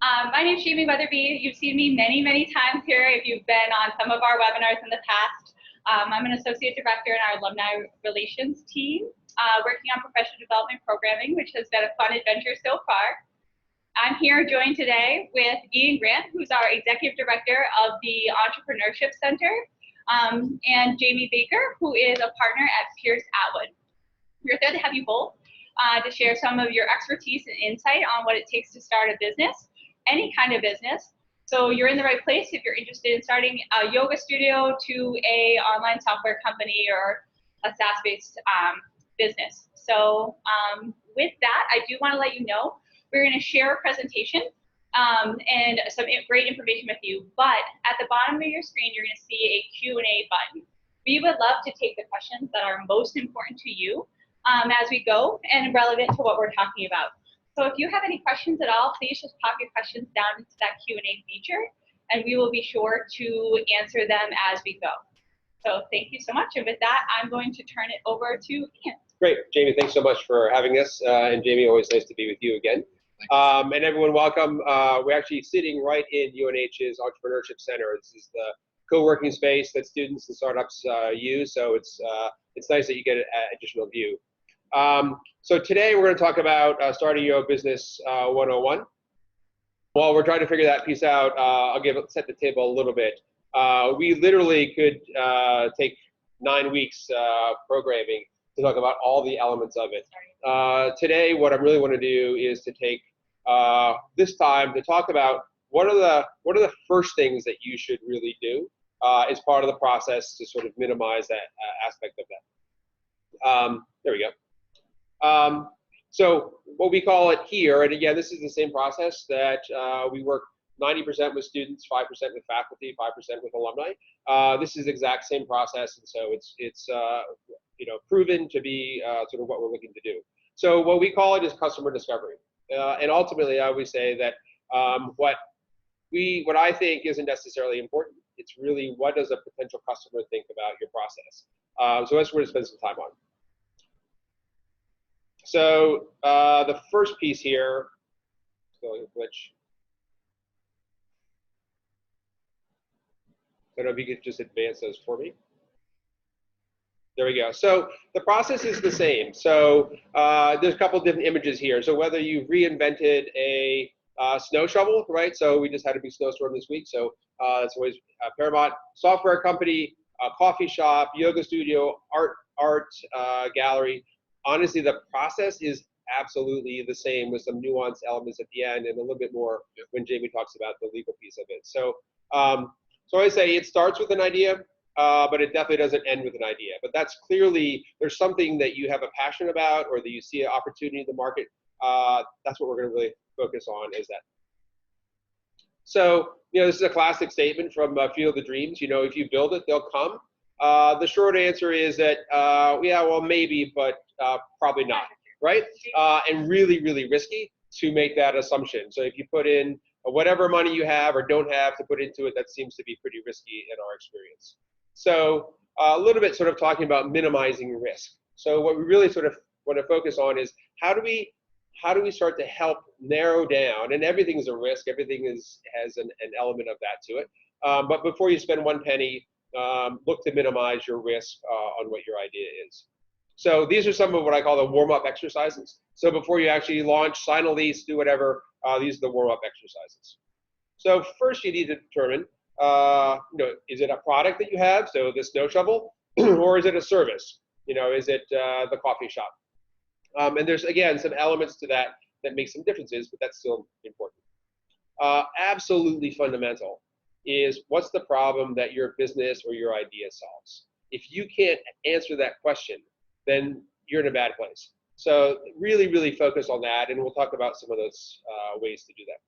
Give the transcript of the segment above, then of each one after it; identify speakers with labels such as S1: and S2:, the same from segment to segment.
S1: My name is Jamie Weatherby. You've seen me many, many times here if you've been on some of our webinars in the past. I'm an associate director in our alumni relations team, working on professional development programming, which has been a fun adventure so far. I'm here joined today with Ian Grant, who's our executive director of the Entrepreneurship Center, and Jamie Baker, who is a partner at Pierce Atwood. We're thrilled to have you both to share some of your expertise and insight on what it takes to start a business, any kind of business. So you're in the right place if you're interested in starting a yoga studio to a online software company or a SaaS-based business. So with that, I do want to let you know we're going to share a presentation and some great information with you. But at the bottom of your screen, you're going to see a Q&A button. We would love to take the questions that are most important to you as we go and relevant to what we're talking about. So if you have any questions at all, please just pop your questions down into that Q&A feature, and we will be sure to answer them as we go. So thank you so much. And with that, I'm going to turn it over to Ian.
S2: Great. Jamie, thanks so much for having us. And Jamie, always nice to be with you again. And everyone, welcome. We're actually sitting right in UNH's Entrepreneurship Center. This is the co-working space that students and startups use. So it's nice that you get an additional view. So today we're going to talk about starting your business 101. While we're trying to figure that piece out, I'll set the table a little bit. We literally could take 9 weeks programming to talk about all the elements of it. Today, what I really want to do is to take this time to talk about what are the first things that you should really do as part of the process to sort of minimize that aspect of that. There we go. So what we call it here, and again, this is the same process that we work 90% with students, 5% with faculty, 5% with alumni. This is the exact same process, and so it's proven to be sort of what we're looking to do. So what we call it is customer discovery, and ultimately, I always say that what I think isn't necessarily important. It's really what does a potential customer think about your process. So that's what we're going to spend some time on. So the first piece here, which I don't know if you could just advance those for me. There we go. So the process is the same. So there's a couple different images here. So whether you've reinvented a snow shovel, right? So we just had a big snowstorm this week. So that's always paramount. Software company, coffee shop, yoga studio, art gallery. Honestly, the process is absolutely the same with some nuanced elements at the end and a little bit more when Jamie talks about the legal piece of it. So, so I say it starts with an idea, but it definitely doesn't end with an idea. But that's clearly, there's something that you have a passion about or that you see an opportunity in the market. That's what we're going to really focus on is that. So, this is a classic statement from Field of Dreams. If you build it, they'll come. The short answer is that, yeah, well, maybe, but probably not, right? And really, really risky to make that assumption. So if you put in whatever money you have or don't have to put into it, that seems to be pretty risky in our experience. So a little bit sort of talking about minimizing risk. So what we really sort of want to focus on is how do we start to help narrow down, and everything is a risk, everything has an element of that to it. But before you spend one penny, look to minimize your risk on what your idea is. So these are some of what I call the warm-up exercises. So before you actually launch, sign a lease, do whatever, these are the warm-up exercises. So first you need to determine, is it a product that you have, so the snow shovel, or is it a service? Is it the coffee shop? And there's, again, some elements to that make some differences, but that's still important. Absolutely fundamental is what's the problem that your business or your idea solves? If you can't answer that question, then you're in a bad place. So really, really focus on that, and we'll talk about some of those ways to do that.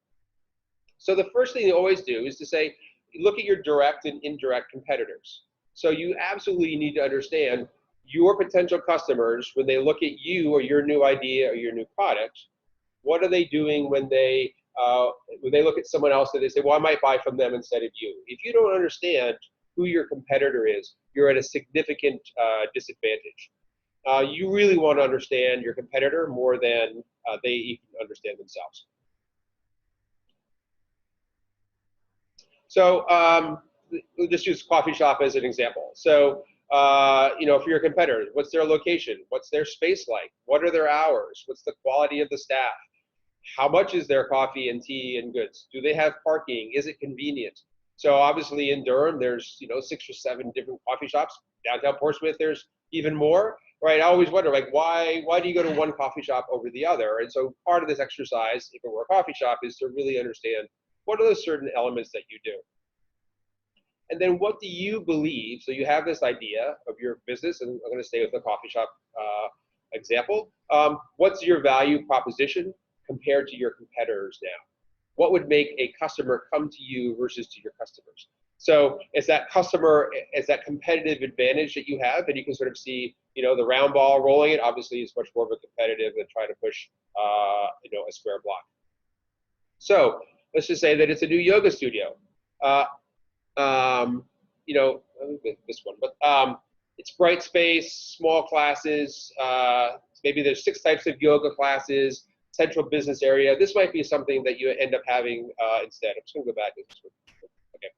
S2: So the first thing you always do is to say, look at your direct and indirect competitors. So you absolutely need to understand your potential customers when they look at you or your new idea or your new product. What are they doing when they look at someone else and they say, well, I might buy from them instead of you? If you don't understand who your competitor is, you're at a significant disadvantage. You really want to understand your competitor more than they even understand themselves. So we'll just use coffee shop as an example. So, for your competitors, what's their location? What's their space like? What are their hours? What's the quality of the staff? How much is their coffee and tea and goods? Do they have parking? Is it convenient? So obviously in Durham, there's 6 or 7 different coffee shops. Downtown Portsmouth, there's even more, right? I always wonder, like, why do you go to one coffee shop over the other? And so part of this exercise, if it were a coffee shop, is to really understand what are those certain elements that you do. And then what do you believe? So you have this idea of your business, and I'm going to stay with the coffee shop example. What's your value proposition compared to your competitors now? What would make a customer come to you versus to your customers? So it's that competitive advantage that you have, and you can sort of see, the round ball rolling it obviously is much more of a competitive than trying to push, a square block. So let's just say that it's a new yoga studio. This one, but it's bright space, small classes. Maybe there's 6 types of yoga classes, central business area. This might be something that you end up having instead. I'm just gonna go back. Okay.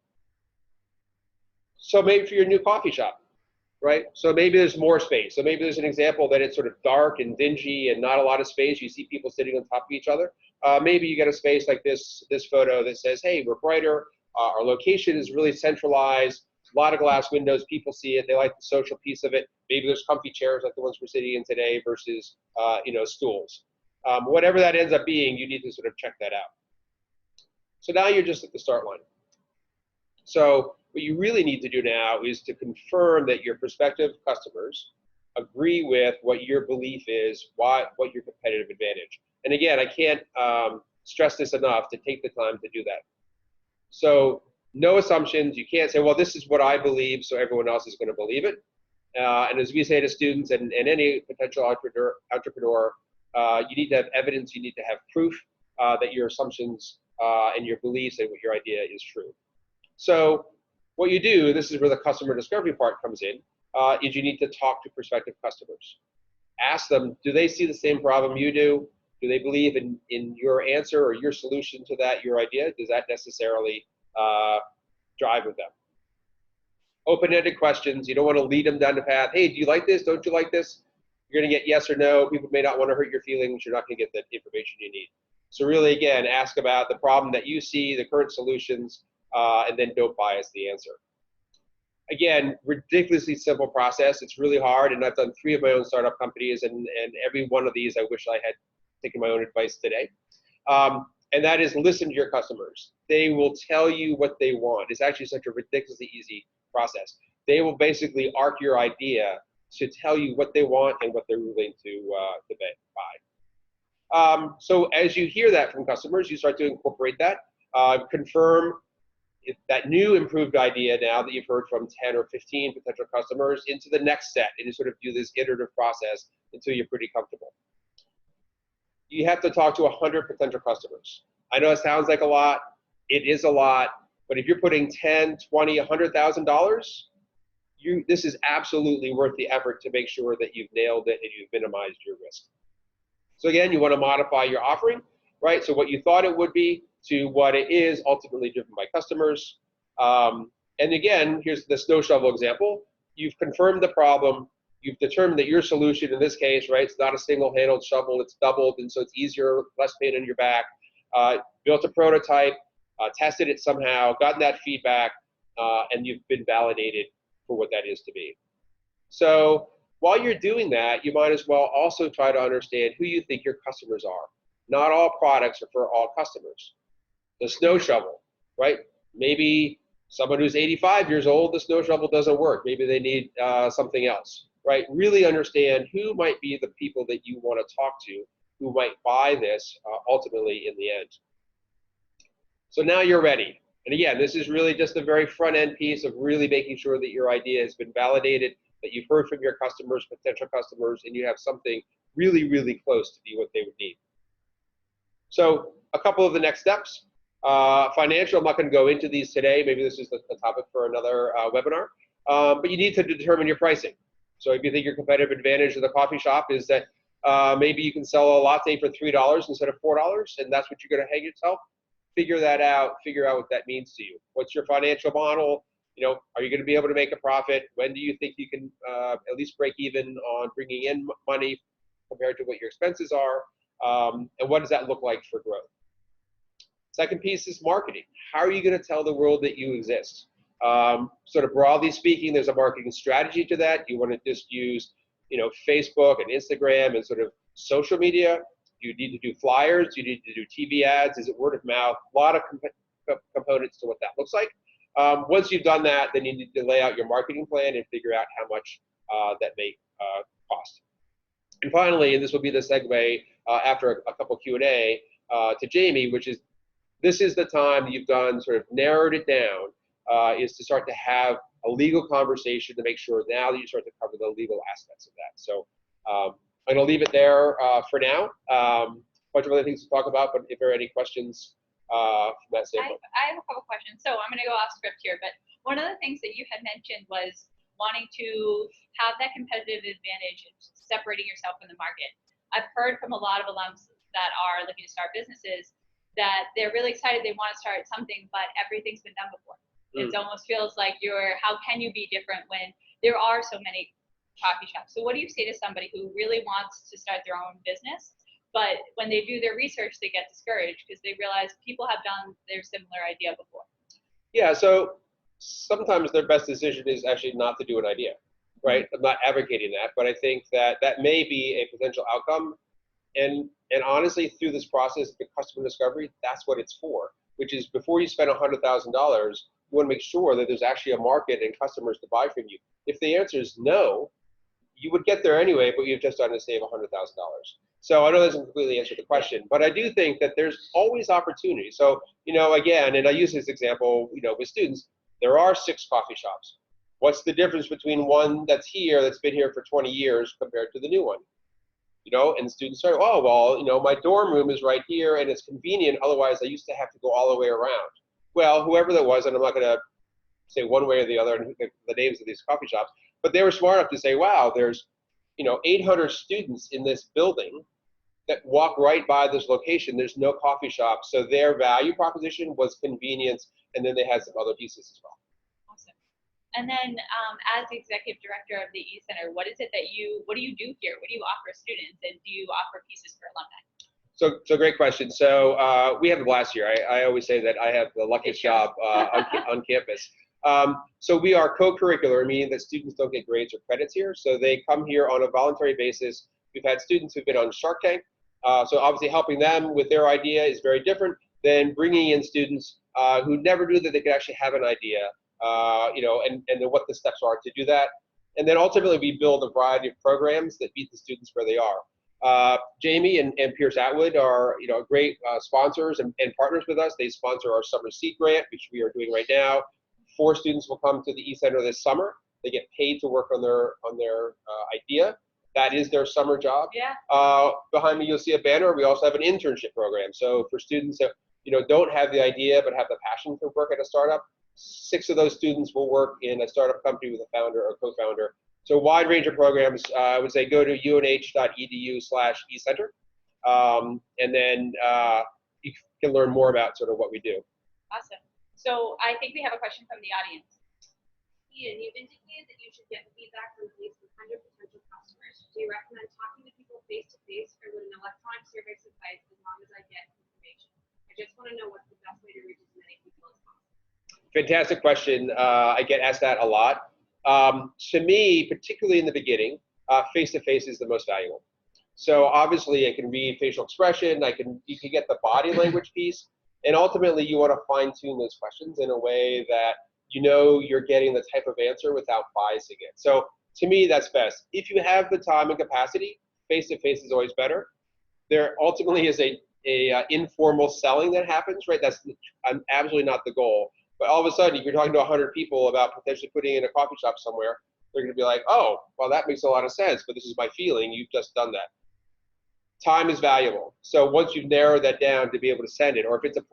S2: So maybe for your new coffee shop, right? So maybe there's more space. So maybe there's an example that it's sort of dark and dingy and not a lot of space. You see people sitting on top of each other. Maybe you get a space like this photo that says, hey, we're brighter. Our location is really centralized. A lot of glass windows. People see it. They like the social piece of it. Maybe there's comfy chairs like the ones we're sitting in today versus, stools. Whatever that ends up being, you need to sort of check that out. So now you're just at the start line. So what you really need to do now is to confirm that your prospective customers agree with what your belief is, what your competitive advantage. And again, I can't stress this enough to take the time to do that. So no assumptions. You can't say, well, this is what I believe, so everyone else is going to believe it. And as we say to students and any potential entrepreneur, you need to have evidence, you need to have proof that your assumptions and your beliefs and what your idea is true. So what you do, this is where the customer discovery part comes in, is you need to talk to prospective customers. Ask them, do they see the same problem you do? Do they believe in your answer or your solution to that, your idea? Does that necessarily drive with them? Open-ended questions. You don't want to lead them down the path. Hey, do you like this? Don't you like this? You're going to get yes or no. People may not want to hurt your feelings. You're not going to get the information you need. So really, again, ask about the problem that you see, the current solutions, and then don't bias the answer. Again, ridiculously simple process. It's really hard, and I've done 3 of my own startup companies, and every one of these I wish I had taken my own advice today. And that is listen to your customers. They will tell you what they want. It's actually such a ridiculously easy process. They will basically arc your idea to tell you what they want and what they're willing to buy. So as you hear that from customers, you start to incorporate that, confirm if that new improved idea now that you've heard from 10 or 15 potential customers into the next set, and you sort of do this iterative process until you're pretty comfortable. You have to talk to 100 potential customers. I know it sounds like a lot. It is a lot. But if you're putting $10, $20, $100,000, this is absolutely worth the effort to make sure that you've nailed it and you've minimized your risk. So again, you want to modify your offering, right? So what you thought it would be to what it is ultimately driven by customers. And again, here's the snow shovel example. You've confirmed the problem. You've determined that your solution in this case, right, it's not a single-handled shovel, it's doubled, and so it's easier, less pain on your back. Built a prototype, tested it somehow, gotten that feedback, and you've been validated for what that is to be. So while you're doing that, you might as well also try to understand who you think your customers are. Not all products are for all customers. The snow shovel, right? Maybe someone who's 85 years old, the snow shovel doesn't work. Maybe they need something else, right? Really understand who might be the people that you want to talk to who might buy this ultimately in the end. So now you're ready. And again, this is really just the very front end piece of really making sure that your idea has been validated, that you've heard from your customers, potential customers, and you have something really, really close to be what they would need. So a couple of the next steps. Financial, I'm not going to go into these today. Maybe this is the topic for another webinar. But you need to determine your pricing. So if you think your competitive advantage of the coffee shop is that maybe you can sell a latte for $3 instead of $4, and that's what you're going to hang yourself, figure that out, figure out what that means to you. What's your financial model? Are you going to be able to make a profit? When do you think you can at least break even on bringing in money compared to what your expenses are? And what does that look like for growth? Second piece is marketing. How are you going to tell the world that you exist? Sort of broadly speaking, there's a marketing strategy to that. You want to just use, Facebook and Instagram and sort of social media. You need to do flyers. You need to do TV ads. Is it word of mouth? A lot of components to what that looks like. Once you've done that, then you need to lay out your marketing plan and figure out how much that may cost. And finally, and this will be the segue after a couple Q&A to Jamie, which is, this is the time you've done sort of narrowed it down, is to start to have a legal conversation to make sure now that you start to cover the legal aspects of that. So I'm going to leave it there for now. A bunch of other things to talk about, but if there are any questions from that standpoint.
S1: I have a couple questions. So I'm going to go off script here, but one of the things that you had mentioned was wanting to have that competitive advantage of separating yourself from the market. I've heard from a lot of alums that are looking to start businesses that they're really excited, they want to start something, but everything's been done before. It almost feels like how can you be different when there are so many coffee shops? So what do you say to somebody who really wants to start their own business, but when they do their research, they get discouraged because they realize people have done their similar idea before?
S2: Yeah, so sometimes their best decision is actually not to do an idea, right? I'm not advocating that, but I think that that may be a potential outcome. And honestly, through this process, the customer discovery, that's what it's for, which is before you spend $100,000, you want to make sure that there's actually a market and customers to buy from you. If the answer is no, you would get there anyway, but you've just done to save $100,000. So I know that doesn't completely answer the question, but I do think that there's always opportunity. So, again, and I use this example, with students, there are 6 coffee shops. What's the difference between one that's been here for 20 years compared to the new one? And students say, oh, well, my dorm room is right here and it's convenient. Otherwise, I used to have to go all the way around. Well, whoever that was, and I'm not going to say one way or the other the names of these coffee shops, but they were smart enough to say, wow, there's 800 students in this building that walk right by this location. There's no coffee shop. So their value proposition was convenience, and then they had some other pieces as well.
S1: Awesome. And then as the executive director of the E-Center, what do you do here? What do you offer students, and do you offer pieces for alumni?
S2: So great question. So we have a blast here. I always say that I have the luckiest job on campus. So we are co-curricular, meaning that students don't get grades or credits here. So they come here on a voluntary basis. We've had students who've been on Shark Tank. So obviously helping them with their idea is very different than bringing in students who never knew that they could actually have an idea, and then what the steps are to do that. And then ultimately we build a variety of programs that meet the students where they are. Jamie and Pierce Atwood are great sponsors and partners with us. They sponsor our summer seat grant, which we are doing right now. 4 students will come to the E-Center this summer. They get paid to work on their idea. That is their summer job.
S1: Yeah.
S2: Behind me, you'll see a banner. We also have an internship program. So for students that don't have the idea but have the passion to work at a startup, 6 of those students will work in a startup company with a founder or co-founder. So a wide range of programs. I would say go to unh.edu/ecenter, and then you can learn more about sort of what we do.
S1: Awesome. So I think we have a question from the audience.
S3: Ian, you've indicated that you should get feedback from at least 100 potential customers. Do you recommend talking to people face-to-face, or would an electronic survey suffice as long as I get information? I just want to know what's the best way to reach as many people as possible.
S2: Fantastic question. I get asked that a lot. To me, particularly in the beginning, face-to-face is the most valuable. So obviously I can read facial expression, you can get the body language piece, and ultimately you want to fine-tune those questions in a way that you're getting the type of answer without biasing it. So to me, that's best. If you have the time and capacity, face-to-face is always better. There ultimately is a informal selling that happens, right? That's absolutely not the goal. But all of a sudden, if you're talking to 100 people about potentially putting in a coffee shop somewhere, they're going to be like, oh, well, that makes a lot of sense, but this is my feeling. You've just done that. Time is valuable. So once you've narrowed that down to be able to send it, or if it's a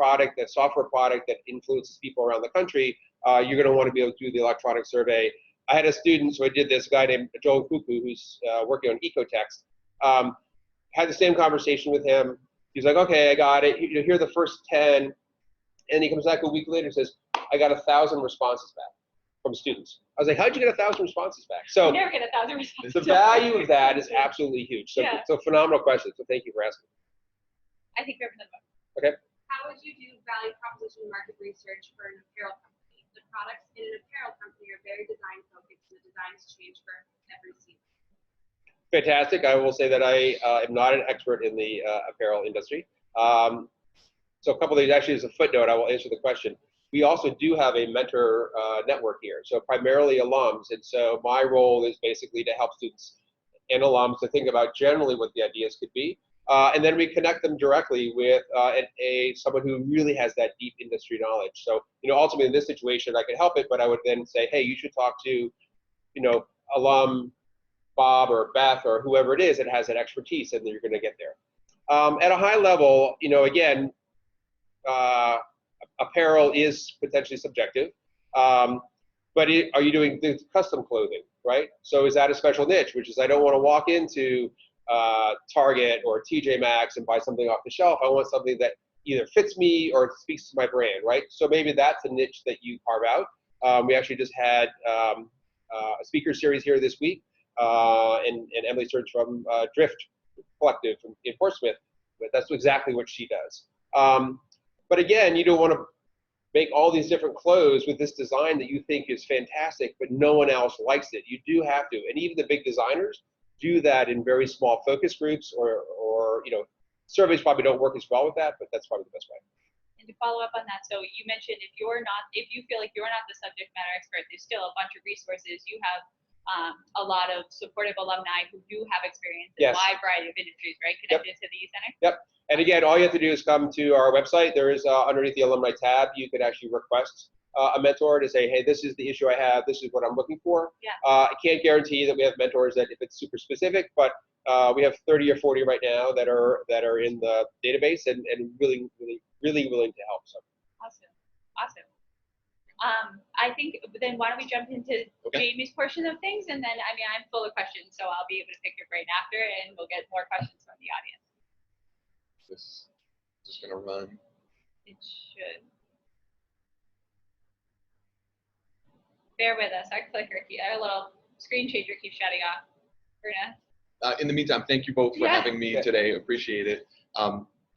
S2: software product that influences people around the country, you're going to want to be able to do the electronic survey. I had a student, so I did this, a guy named Joel Kuku, who's working on Ecotext. Had the same conversation with him. He's like, okay, I got it. Here are the first 10. And he comes back a week later and says, I got 1,000 responses back from students. I was like, how'd you get 1,000 responses back? So
S1: You never get 1,000 responses.
S2: the value of that is absolutely huge. So
S1: Yeah.
S2: it's a phenomenal question. So thank you for asking.
S1: I think we have another one.
S2: Okay.
S3: How would you do value proposition market research for an apparel company? The products in an apparel company are very design focused, and the designs change for every season.
S2: Fantastic. I will say that I am not an expert in the apparel industry. So a couple of these, actually, as a footnote, I will answer the question. We also do have a mentor network here, so primarily alums. And so my role is basically to help students and alums to think about generally what the ideas could be. And then we connect them directly with someone who really has that deep industry knowledge. So, ultimately in this situation, I could help it, but I would then say, hey, you should talk to, alum Bob or Beth or whoever it is that has that expertise, and then you're going to get there. At a high level, again, apparel is potentially subjective, but are you doing custom clothing, right? So is that a special niche, which is I don't want to walk into Target or TJ Maxx and buy something off the shelf. I want something that either fits me or speaks to my brand, right? So maybe that's a niche that you carve out. We actually just had a speaker series here this week, and Emily Stearns from Drift Collective in Portsmouth, but that's exactly what she does. But again, you don't want to make all these different clothes with this design that you think is fantastic, but no one else likes it. You do have to, and even the big designers do that in very small focus groups, or surveys probably don't work as well with that, but that's probably the best way.
S1: And to follow up on that, so you mentioned if you feel like you're not the subject matter expert, there's still a bunch of resources. You have a lot of supportive alumni who do have experience in a wide variety of industries, right? Connected to the E-Center?
S2: Yep. And again, all you have to do is come to our website. There is underneath the alumni tab, you can actually request a mentor to say, hey, this is the issue I have. This is what I'm looking for.
S1: Yeah.
S2: I can't guarantee that we have mentors that if it's super specific, but we have 30 or 40 right now that are in the database and really willing to help. So.
S1: Awesome. I think then why don't we jump into Jamie's portion of things, and then I'm full of questions, so I'll be able to pick your brain after, and we'll get more questions from the audience.
S4: This is just gonna run.
S1: It should. Bear with us. Our little screen changer keeps shutting off.
S4: In the meantime, thank you both for having me today. Appreciate it.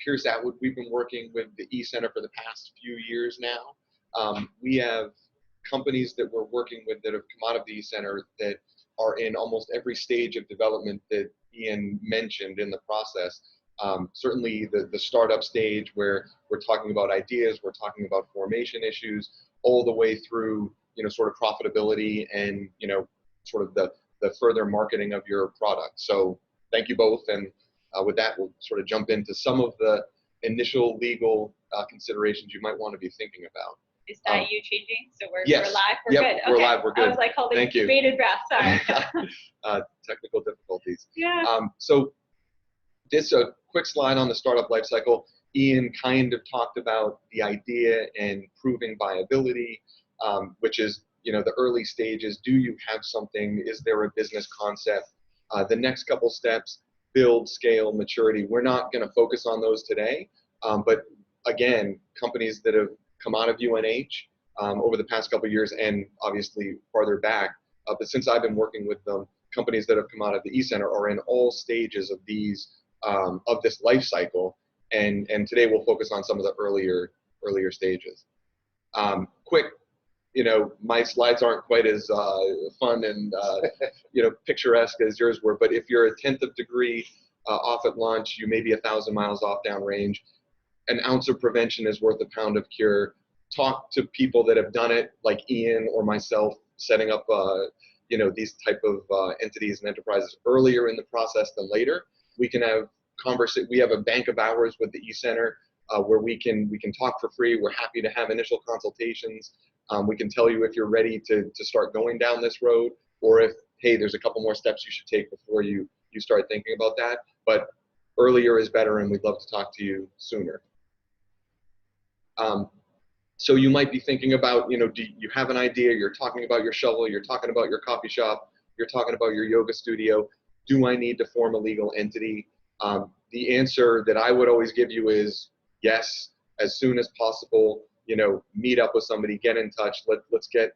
S4: Pierce Atwood, we've been working with the E-Center for the past few years now. We have companies that we're working with that have come out of the E-Center that are in almost every stage of development that Ian mentioned in the process. Certainly the startup stage where we're talking about ideas, we're talking about formation issues, all the way through, sort of profitability and, sort of the further marketing of your product. So thank you both. And with that, we'll sort of jump into some of the initial legal considerations you might want to be thinking about.
S1: Is that you changing? So we're
S4: yes.
S1: live? We're good?
S4: We're live, we're good.
S1: I was like holding bated breath, sorry.
S4: Technical difficulties.
S1: Yeah.
S4: So this a quick slide on the startup lifecycle. Ian kind of talked about the idea and proving viability, which is, the early stages. Do you have something? Is there a business concept? The next couple steps, build, scale, maturity. We're not going to focus on those today, but again, companies that have come out of UNH over the past couple of years, and obviously farther back, but since I've been working with them, companies that have come out of the E-Center are in all stages of these of this life cycle, and today we'll focus on some of the earlier stages. Quick, my slides aren't quite as fun and picturesque as yours were, but if you're a 10th of degree off at lunch, you may be 1,000 miles off downrange. An ounce of prevention is worth a pound of cure. Talk to people that have done it, like Ian or myself, setting up these type of entities and enterprises earlier in the process than later. We can have we have a bank of hours with the E-Center where we can talk for free. We're happy to have initial consultations. We can tell you if you're ready to start going down this road, or if, hey, there's a couple more steps you should take before you start thinking about that. But earlier is better, and we'd love to talk to you sooner. So you might be thinking about, do you have an idea? You're talking about your shovel, you're talking about your coffee shop, you're talking about your yoga studio. Do I need to form a legal entity? The answer that I would always give you is yes, as soon as possible. meet up with somebody, get in touch, let's get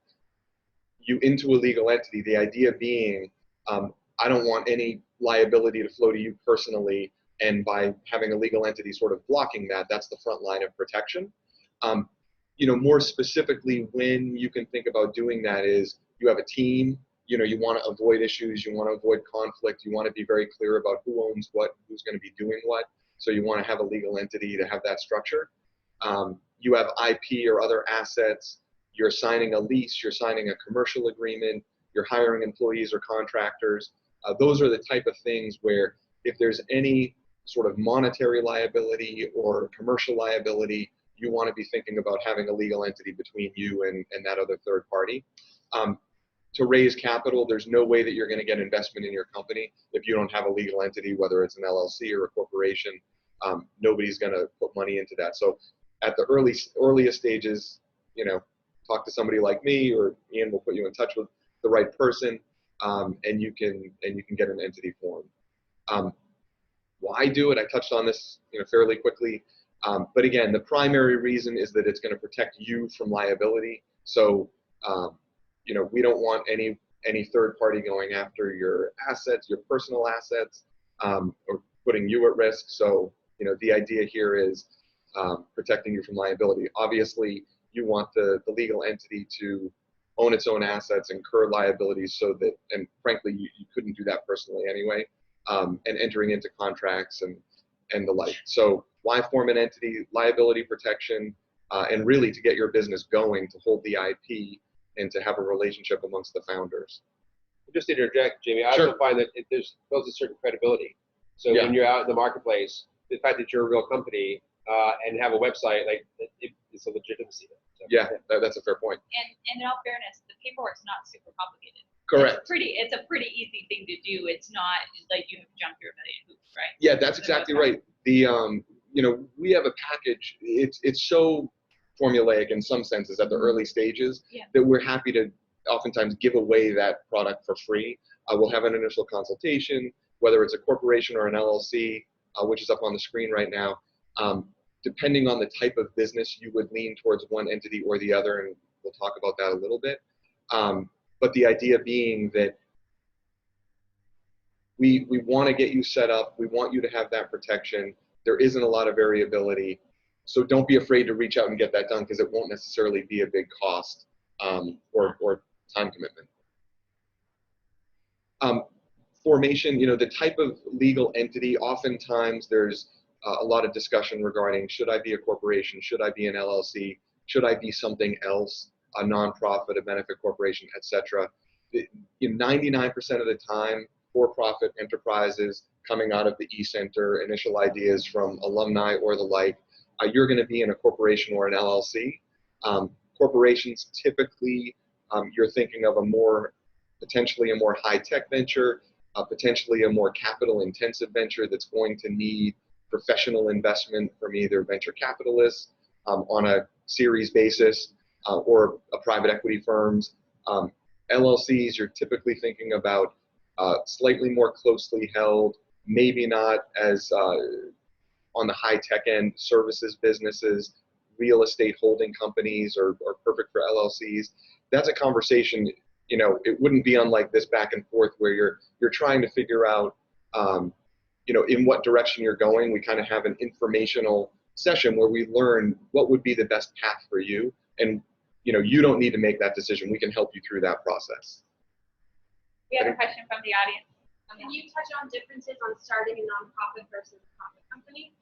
S4: you into a legal entity. The idea being, I don't want any liability to flow to you personally, and by having a legal entity sort of blocking that, that's the front line of protection. More specifically, when you can think about doing that is you have a team, you want to avoid issues, you want to avoid conflict, you want to be very clear about who owns what, who's going to be doing what. So you want to have a legal entity to have that structure. You have IP or other assets, you're signing a lease, you're signing a commercial agreement, you're hiring employees or contractors. Those are the type of things where if there's any sort of monetary liability or commercial liability, you want to be thinking about having a legal entity between you and that other third party. To raise capital, there's no way that you're going to get investment in your company if you don't have a legal entity, whether it's an LLC or a corporation. Nobody's going to put money into that. So at the earliest stages, talk to somebody like me, or Ian will put you in touch with the right person, and you can get an entity formed. Why do it? I touched on this fairly quickly. But again, the primary reason is that it's going to protect you from liability. So we don't want any third party going after your assets, your personal assets, or putting you at risk. So the idea here is protecting you from liability. Obviously, you want the legal entity to own its own assets, incur liabilities, so that, and frankly, you couldn't do that personally anyway, and entering into contracts and the like. So why form an entity? Liability protection, and really to get your business going, to hold the IP, and to have a relationship amongst the founders.
S2: Just to interject, Jamie, I
S4: Sure.
S2: also find that there's builds a certain credibility. So
S4: Yeah.
S2: when you're out in the marketplace, the fact that you're a real company and have a website, it's a legitimacy. So,
S4: Yeah, that's a fair point.
S1: And in all fairness, the paperwork's not super complicated.
S4: Correct.
S1: It's a pretty easy thing to do. It's not like you have to jump through a million hoops, right?
S4: Yeah, that's exactly right. The we have a package. It's so formulaic in some senses at the early stages that we're happy to oftentimes give away that product for free. We'll have an initial consultation, whether it's a corporation or an LLC, which is up on the screen right now. Depending on the type of business, you would lean towards one entity or the other, and we'll talk about that a little bit. But the idea being that we want to get you set up. We want you to have that protection. There isn't a lot of variability. So don't be afraid to reach out and get that done, because it won't necessarily be a big cost or time commitment. Formation, the type of legal entity, oftentimes there's a lot of discussion regarding, should I be a corporation? Should I be an LLC? Should I be something else, a nonprofit, a benefit corporation, etc.? 99% of the time, for-profit enterprises coming out of the e-center, initial ideas from alumni or the like, you're going to be in a corporation or an LLC. Corporations typically, you're thinking of potentially a more high-tech venture, potentially a more capital-intensive venture that's going to need professional investment from either venture capitalists on a series basis or a private equity firms. LLCs, you're typically thinking about slightly more closely held, maybe not as on the high-tech end, services businesses, real estate holding companies are perfect for LLCs. That's a conversation, it wouldn't be unlike this back and forth where you're trying to figure out, in what direction you're going. We kind of have an informational session where we learn what would be the best path for you. And, you don't need to make that decision. We can help you through that process.
S1: We have a question from the audience.
S3: Can you touch on differences on starting a nonprofit versus a profit company?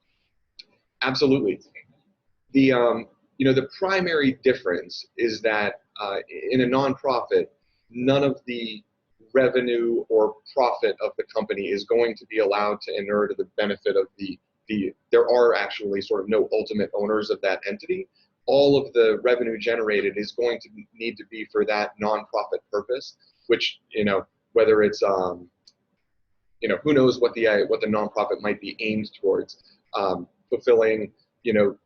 S4: Absolutely. The primary difference is that in a nonprofit, none of the revenue or profit of the company is going to be allowed to inure to the benefit of there are actually sort of no ultimate owners of that entity. All of the revenue generated is going to need to be for that nonprofit purpose, which, whether it's, who knows what the nonprofit might be aimed towards, fulfilling,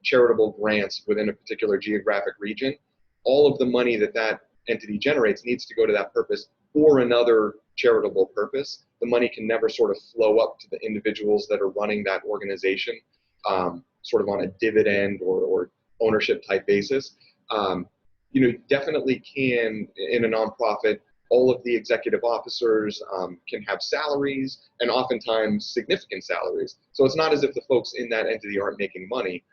S4: charitable grants within a particular geographic region. All of the money that entity generates needs to go to that purpose or another charitable purpose. The money can never sort of flow up to the individuals that are running that organization, sort of on a dividend or ownership type basis. You know, definitely can, in a nonprofit, all of the executive officers can have salaries, and oftentimes significant salaries. So it's not as if the folks in that entity aren't making money.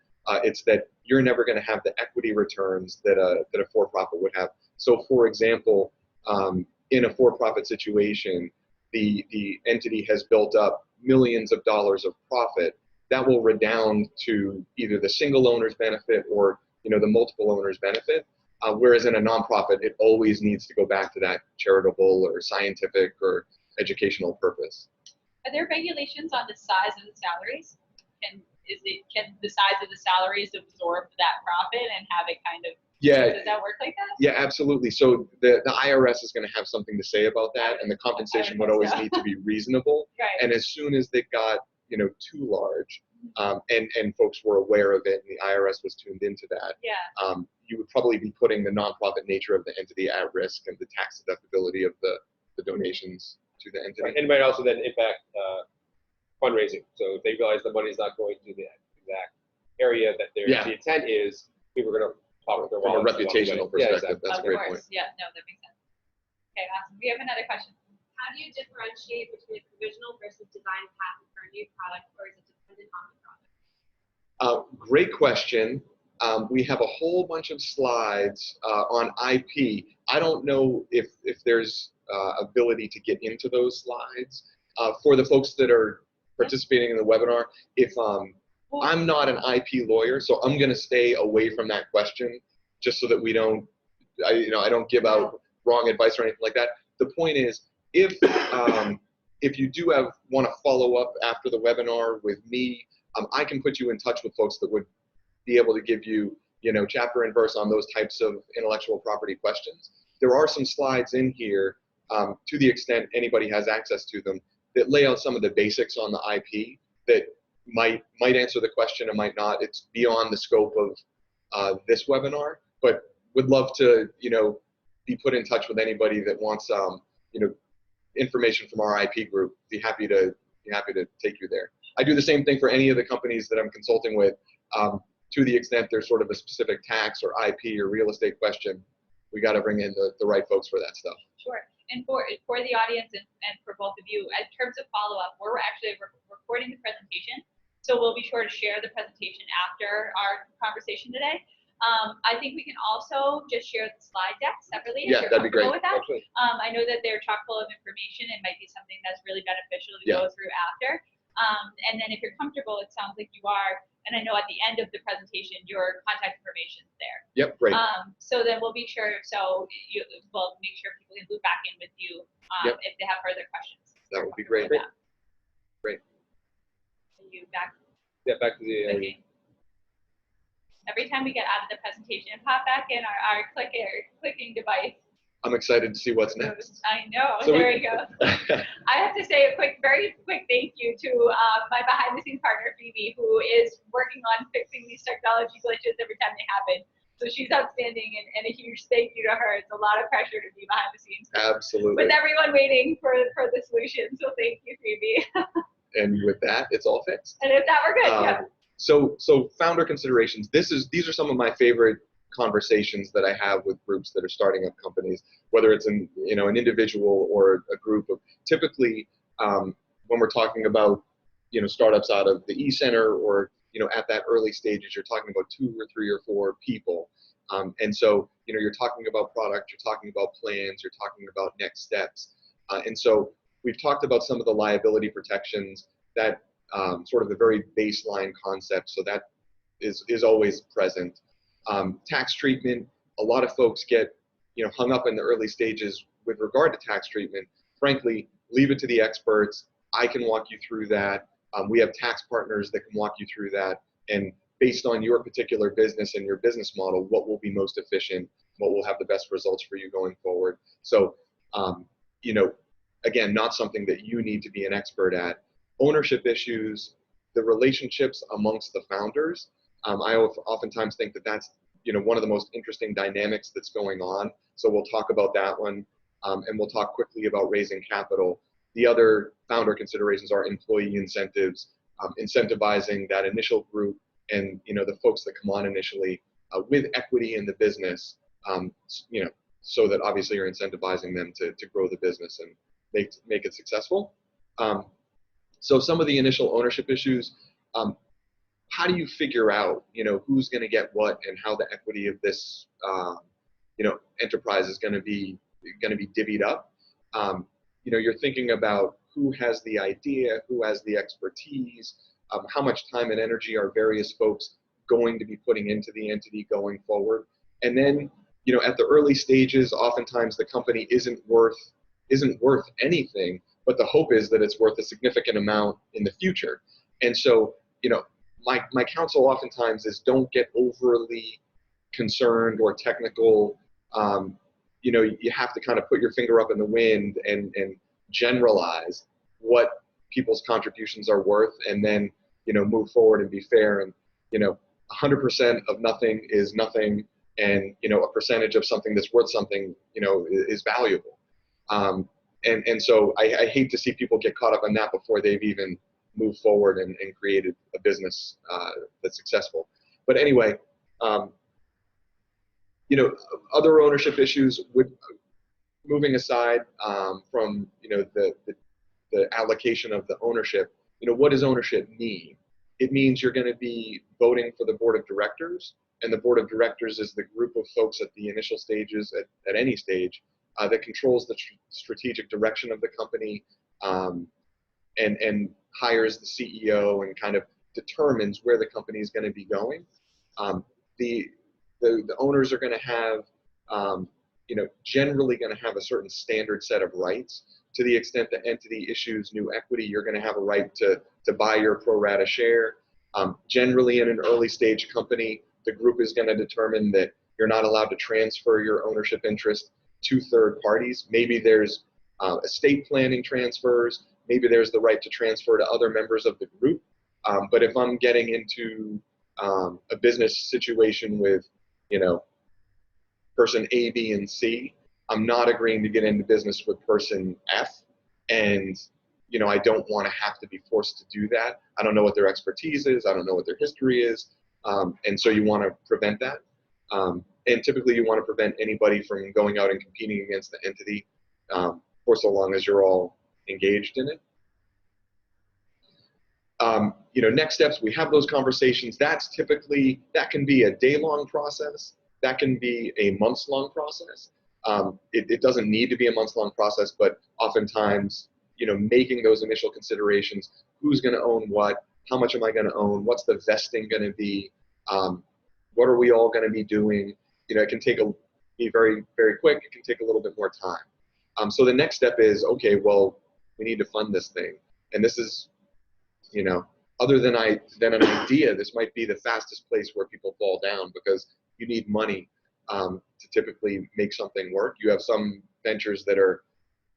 S4: It's that you're never going to have the equity returns that a for-profit would have. So, for example, in a for-profit situation, the entity has built up millions of dollars of profit that will redound to either the single owner's benefit or, you know, the multiple owners' benefit. Whereas in a nonprofit, it always needs to go back to that charitable or scientific or educational purpose.
S1: Are there regulations on the size of the salaries? Can the size of the salaries absorb that profit and have it kind of?
S4: Yeah.
S1: Does that work like that?
S4: Yeah, absolutely. So the IRS is going to have something to say about that, and the compensation would always need to be reasonable.
S1: Right.
S4: And as soon as they got, you know, too large, and folks were aware of it, and the IRS was tuned into that,
S1: Yeah.
S4: you would probably be putting the nonprofit nature of the entity at risk and the tax deductibility of the donations to the entity.
S2: Right. And it might also then impact fundraising. So if they realize the money is not going to the exact area that the intent is, people are going to talk with their
S4: From a
S2: wallets.
S4: reputational perspective, that's a great point.
S1: Yeah, no, that makes sense. Okay, awesome. We have another question.
S3: How do you differentiate between a provisional versus design patent for a new product, or is it dependent on the product?
S4: Great question. We have a whole bunch of slides on IP. I don't know if there's ability to get into those slides. For the folks that are participating in the webinar, if I'm not an IP lawyer, so I'm going to stay away from that question, just so that we don't, I don't give out wrong advice or anything like that. The point is, if you do want to follow up after the webinar with me, I can put you in touch with folks that would be able to give you, you know, chapter and verse on those types of intellectual property questions. There are some slides in here, to the extent anybody has access to them, that lay out some of the basics on the IP that might answer the question and might not. It's beyond the scope of this webinar, but would love to, you know, be put in touch with anybody that wants, you know, information from our IP group. Be happy to take you there. I do the same thing for any of the companies that I'm consulting with. To the extent there's sort of a specific tax or IP or real estate question, we got to bring in the right folks for that stuff.
S1: Sure. And for the audience and for both of you, in terms of follow-up, we're actually recording the presentation. So we'll be sure to share the presentation after our conversation today. I think we can also just share the slide deck separately.
S4: Yeah, that'd be great.
S1: With that.
S2: Absolutely.
S1: I know that they're chock full of information. It might be something that's really beneficial to go through after. And then if you're comfortable, it sounds like you are. And I know at the end of the presentation, your contact information is there.
S4: Yep, great.
S1: So then we'll be sure, we'll make sure people can loop back in with you if they have further questions.
S4: That would be great. Great.
S1: Are you back?
S2: Yeah, back to the.
S1: Clicking. Every time we get out of the presentation, pop back in our clicking device.
S4: I'm excited to see what's next.
S1: I know.
S4: So
S1: there you go. I have to say a very quick thank you to my behind-the-scenes partner, Phoebe, who is working on fixing these technology glitches every time they happen. So she's outstanding, and a huge thank you to her. It's a lot of pressure to be behind the scenes.
S4: Absolutely.
S1: With everyone waiting for the solution. So thank you, Phoebe.
S4: And with that, it's all fixed.
S1: And if that were good,
S4: So founder considerations. These are some of my favorite conversations that I have with groups that are starting up companies, whether it's an individual or a group of. Typically, when we're talking about startups out of the e-center or at that early stages, you're talking about 2 or 3 or 4 people, and so you're talking about product, you're talking about plans, you're talking about next steps, and so we've talked about some of the liability protections that sort of the very baseline concept. So that is always present. Tax treatment, a lot of folks get hung up in the early stages with regard to tax treatment. Frankly, leave it to the experts. I can walk you through that. We have tax partners that can walk you through that. And based on your particular business and your business model, what will be most efficient, what will have the best results for you going forward. So, again, not something that you need to be an expert at. Ownership issues, the relationships amongst the founders. I oftentimes think that that's one of the most interesting dynamics that's going on. So we'll talk about that one, and we'll talk quickly about raising capital. The other founder considerations are employee incentives, incentivizing that initial group and the folks that come on initially with equity in the business, you know, so that obviously you're incentivizing them to grow the business and make it successful. So some of the initial ownership issues, how do you figure out, you know, who's going to get what and how the equity of this, you know, enterprise is going to be divvied up? You know, you're thinking about who has the idea, who has the expertise, how much time and energy are various folks going to be putting into the entity going forward. And then, you know, at the early stages, oftentimes the company isn't worth anything, but the hope is that it's worth a significant amount in the future. And so, you know, my counsel oftentimes is don't get overly concerned or technical. You know, you have to kind of put your finger up in the wind and generalize what people's contributions are worth, and then, you know, move forward and be fair. And, you know, 100% of nothing is nothing, and, you know, a percentage of something that's worth something, you know, is valuable. And so I hate to see people get caught up on that before they've even moved forward and created a business that's successful. But anyway, you know, other ownership issues would, moving aside from, you know, the allocation of the ownership, you know, what does ownership mean? It means you're going to be voting for the board of directors, and the board of directors is the group of folks at the initial stages, at any stage, that controls the strategic direction of the company, and hires the CEO and kind of determines where the company is going to be going. The owners are going to have, you know, generally going to have a certain standard set of rights. To the extent the entity issues new equity, you're going to have a right to buy your pro rata share. Generally, in an early stage company, the group is going to determine that you're not allowed to transfer your ownership interest to third parties. Maybe there's estate planning transfers. Maybe there's the right to transfer to other members of the group. But if I'm getting into a business situation with, you know, person A, B, and C, I'm not agreeing to get into business with person F. And, you know, I don't want to have to be forced to do that. I don't know what their expertise is. I don't know what their history is. And so you want to prevent that. And typically you want to prevent anybody from going out and competing against the entity for so long as you're all engaged in it. You know, next steps, we have those conversations. That's typically, that can be a day-long process. That can be a months-long process. It doesn't need to be a months-long process, but oftentimes, you know, making those initial considerations, who's going to own what, how much am I going to own, what's the vesting going to be, what are we all going to be doing, you know, it can be very, very quick. It can take a little bit more time. So the next step is, okay, well, we need to fund this thing. And this is, you know, other than an idea, this might be the fastest place where people fall down, because you need money to typically make something work. You have some ventures that are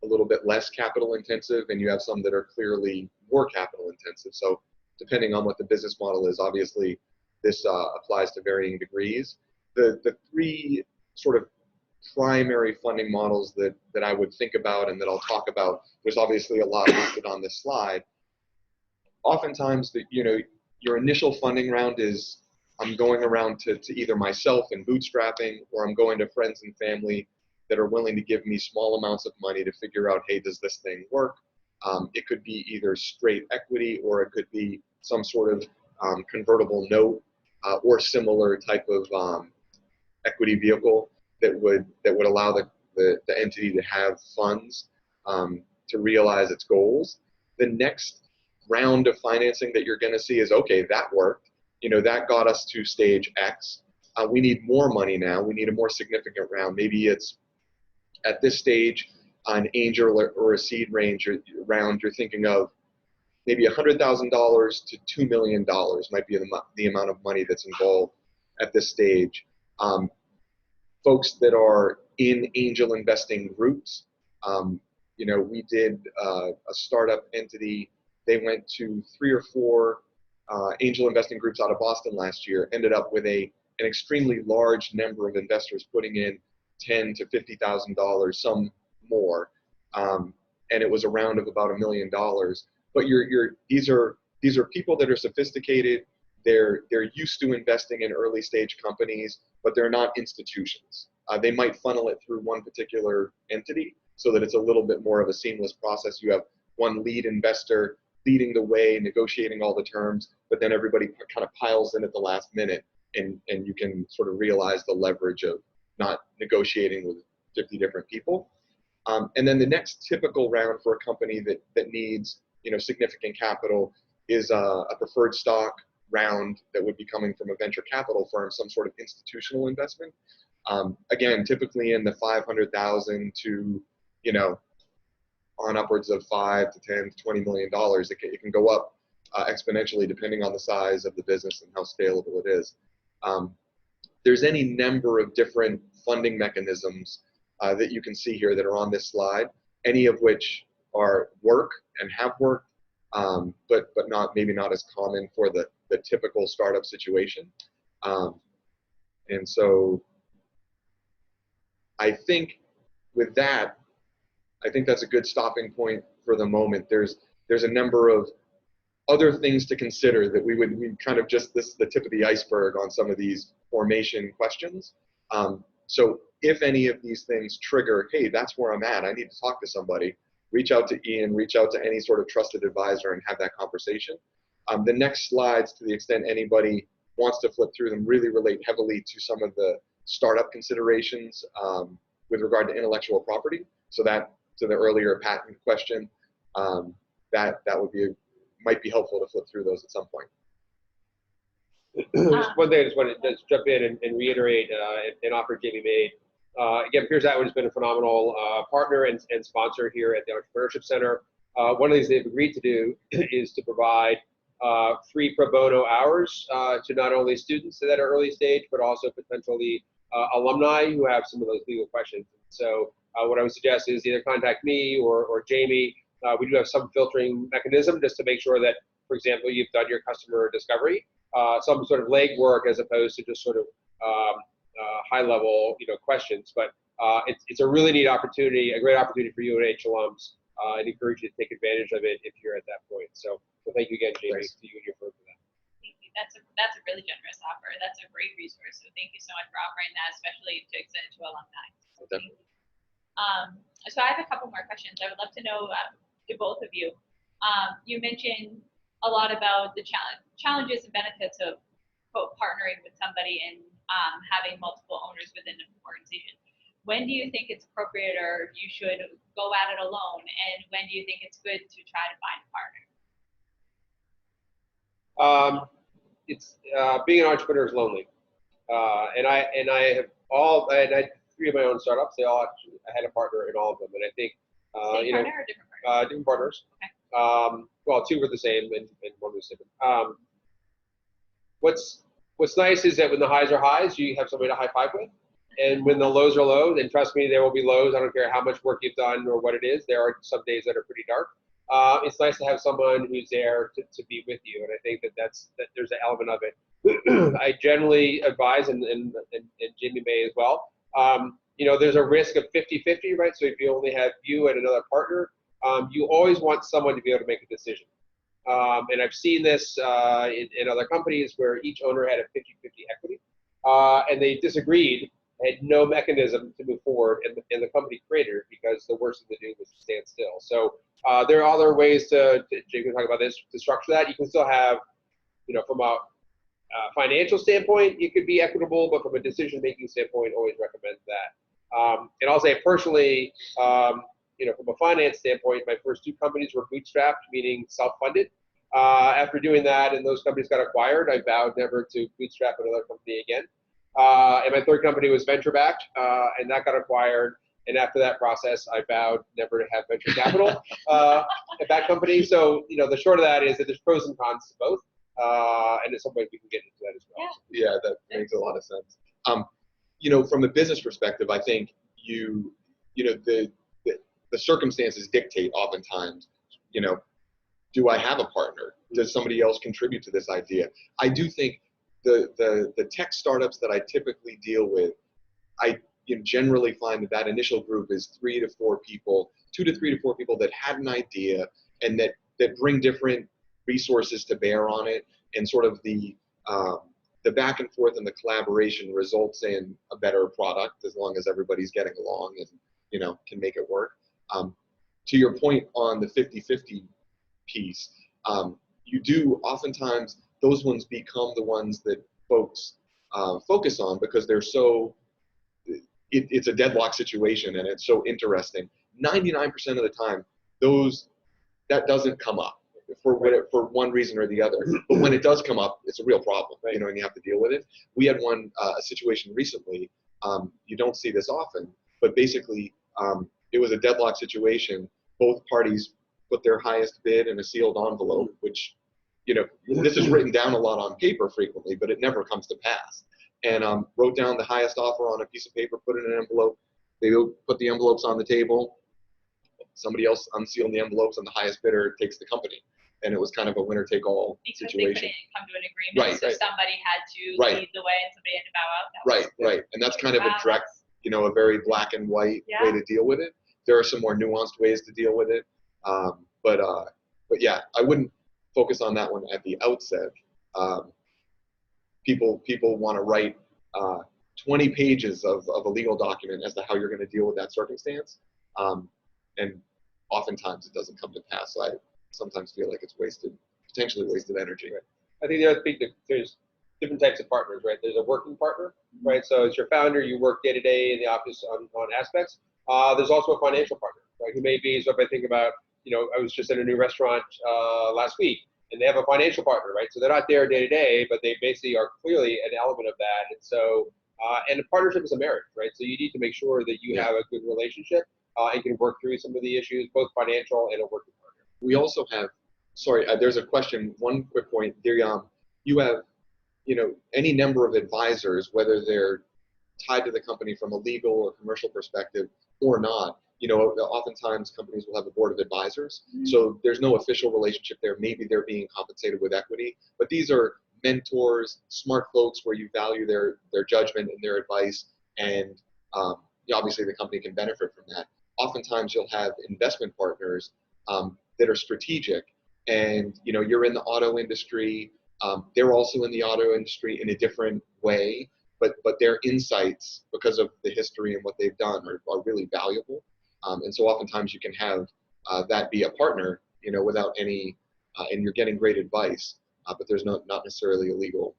S4: a little bit less capital intensive, and you have some that are clearly more capital intensive. So depending on what the business model is, obviously this applies to varying degrees. The three sort of primary funding models that I would think about and that I'll talk about, there's obviously a lot listed on this slide. Oftentimes, you know, your initial funding round is, I'm going around to either myself and bootstrapping, or I'm going to friends and family that are willing to give me small amounts of money to figure out, hey, does this thing work? It could be either straight equity, or it could be some sort of convertible note or similar type of equity vehicle that would allow the entity to have funds to realize its goals. The next round of financing that you're going to see is, okay, that worked. You know, that got us to stage X. We need more money now. We need a more significant round. Maybe it's at this stage, an angel or a seed round, you're thinking of maybe $100,000 to $2 million might be the amount of money that's involved at this stage. Folks that are in angel investing groups, you know, we did a startup entity. They went to 3 or 4 angel investing groups out of Boston last year, ended up with an extremely large number of investors putting in $10,000 to $50,000, some more, and it was a round of about $1 million. But these are people that are sophisticated, they're used to investing in early stage companies, but they're not institutions. They might funnel it through one particular entity so that it's a little bit more of a seamless process. You have one lead investor leading the way, negotiating all the terms, but then everybody kind of piles in at the last minute, and you can sort of realize the leverage of not negotiating with 50 different people. And then the next typical round for a company that needs, significant capital is a preferred stock round that would be coming from a venture capital firm, some sort of institutional investment. Again, typically in the 500,000 to, on upwards of 5 to 10 to 20 million dollars. It can go up exponentially depending on the size of the business and how scalable it is. There's any number of different funding mechanisms that you can see here that are on this slide, any of which work and have worked, but maybe not as common for the typical startup situation. And so I think with that, I think that's a good stopping point for the moment. There's a number of other things to consider that we kind of just the tip of the iceberg on some of these formation questions. So if any of these things trigger, hey, that's where I'm at, I need to talk to somebody, reach out to Ian, reach out to any sort of trusted advisor and have that conversation. The next slides, to the extent anybody wants to flip through them, really relate heavily to some of the startup considerations with regard to intellectual property. So that, to the earlier patent question, that might be helpful to flip through those at some point.
S2: Just one thing I just wanted to jump in and reiterate an offer Jamie made. Again, Pierce Atwood has been a phenomenal partner and sponsor here at the Entrepreneurship Center. One of the things they've agreed to do is to provide free pro bono hours to not only students that are early stage, but also potentially alumni who have some of those legal questions. So what I would suggest is either contact me or Jamie. We do have some filtering mechanism just to make sure that, for example, you've done your customer discovery, some sort of legwork as opposed to just sort of high-level, questions. But it's a really neat opportunity, a great opportunity for UNH alums. I'd encourage you to take advantage of it if you're at that point. So thank you again, Jamie, to you and your firm for that.
S1: Thank you. That's a really generous offer. That's a great resource. So thank you so much for offering that, especially to extend to alumni. So thank you. So I have a couple more questions. I would love to know to both of you. You mentioned a lot about the challenges and benefits of partnering with somebody and having multiple owners within an organization. When do you think it's appropriate or you should go at it alone? And when do you think it's good to try to find a partner?
S2: It's being an entrepreneur is lonely, and I had 3 of my own startups. They all actually, I had a partner in all of them, and I think
S1: Same partner or different partner?
S2: Different partners.
S1: Okay.
S2: Well, 2 were the same, and 1 was different. What's nice is that when the highs are highs, you have somebody to high five with, and when the lows are low, then trust me, there will be lows. I don't care how much work you've done or what it is. There are some days that are pretty dark. It's nice to have someone who's there to be with you, and I think that there's an element of it. I generally advise, and Jamie may as well. There's a risk of 50-50, right? So if you only have you and another partner, you always want someone to be able to make a decision. And I've seen this in other companies where each owner had a 50-50 equity, and they disagreed, had no mechanism to move forward, and the company cratered because the worst thing to do was to stand still. So there are other ways Jake can talk about this, to structure that. You can still have, from a financial standpoint, you could be equitable, but from a decision-making standpoint, always recommend that. And I'll say personally, from a finance standpoint, my first 2 companies were bootstrapped, meaning self-funded. After doing that and those companies got acquired, I vowed never to bootstrap another company again. And my 3rd company was venture-backed, and that got acquired. And after that process, I vowed never to have venture capital at that company. So, the short of that is that there's pros and cons to both. And at some point we can get into that as well.
S4: Yeah, that makes a lot of sense. From a business perspective, I think the circumstances dictate oftentimes, do I have a partner? Does somebody else contribute to this idea? I do think the tech startups that I typically deal with, I generally find that initial group is 3 to 4 people, 2 to 3 to 4 people that had an idea and that bring different resources to bear on it, and sort of the the back and forth and the collaboration results in a better product as long as everybody's getting along and, you know, can make it work. To your point on the 50-50 piece, you do oftentimes, those ones become the ones that folks focus on because they're so, it's a deadlock situation and it's so interesting. 99% of the time, that doesn't come up for one reason or the other. But when it does come up, it's a real problem, you know, and you have to deal with it. We had a situation recently. You don't see this often, but basically, it was a deadlock situation. Both parties put their highest bid in a sealed envelope, which, you know, this is written down a lot on paper frequently, but it never comes to pass. And wrote down the highest offer on a piece of paper, put it in an envelope. They put the envelopes on the table. Somebody else unsealed the envelopes, and the highest bidder takes the company. And it was kind of a winner-take-all situation.
S1: They couldn't come to an agreement, so somebody had to lead the way and somebody had to bow out. That
S4: And that's kind of a direct, you know, a very black and white way to deal with it. There are some more nuanced ways to deal with it. But yeah, I wouldn't focus on that one at the outset. People want to write 20 pages of a legal document as to how you're going to deal with that circumstance. And oftentimes it doesn't come to pass. So I sometimes feel like it's potentially wasted energy.
S2: Right. I think the other thing, there's different types of partners, right? There's a working partner, right? So as your founder, you work day to day in the office on aspects. There's also a financial partner, right? Who may be, so if I think about, you know, I was just in a new restaurant last week, and they have a financial partner, right? So they're not there day to day, but they basically are clearly an element of that. And so, and a partnership is a marriage, right? So you need to make sure that you have a good relationship and can work through some of the issues, both financial and a working partner.
S4: We also have, there's a question, one quick point. You have, you know, any number of advisors, whether they're tied to the company from a legal or commercial perspective or not. You know, oftentimes companies will have a board of advisors. So there's no official relationship there. Maybe they're being compensated with equity, but these are mentors, smart folks where you value their judgment and their advice. And obviously the company can benefit from that. Oftentimes you'll have investment partners that are strategic, and, you know, you're in the auto industry. They're also in the auto industry in a different way, but their insights, because of the history and what they've done, are really valuable. And so oftentimes you can have that be a partner, you know, without any, and you're getting great advice, but there's not necessarily a legal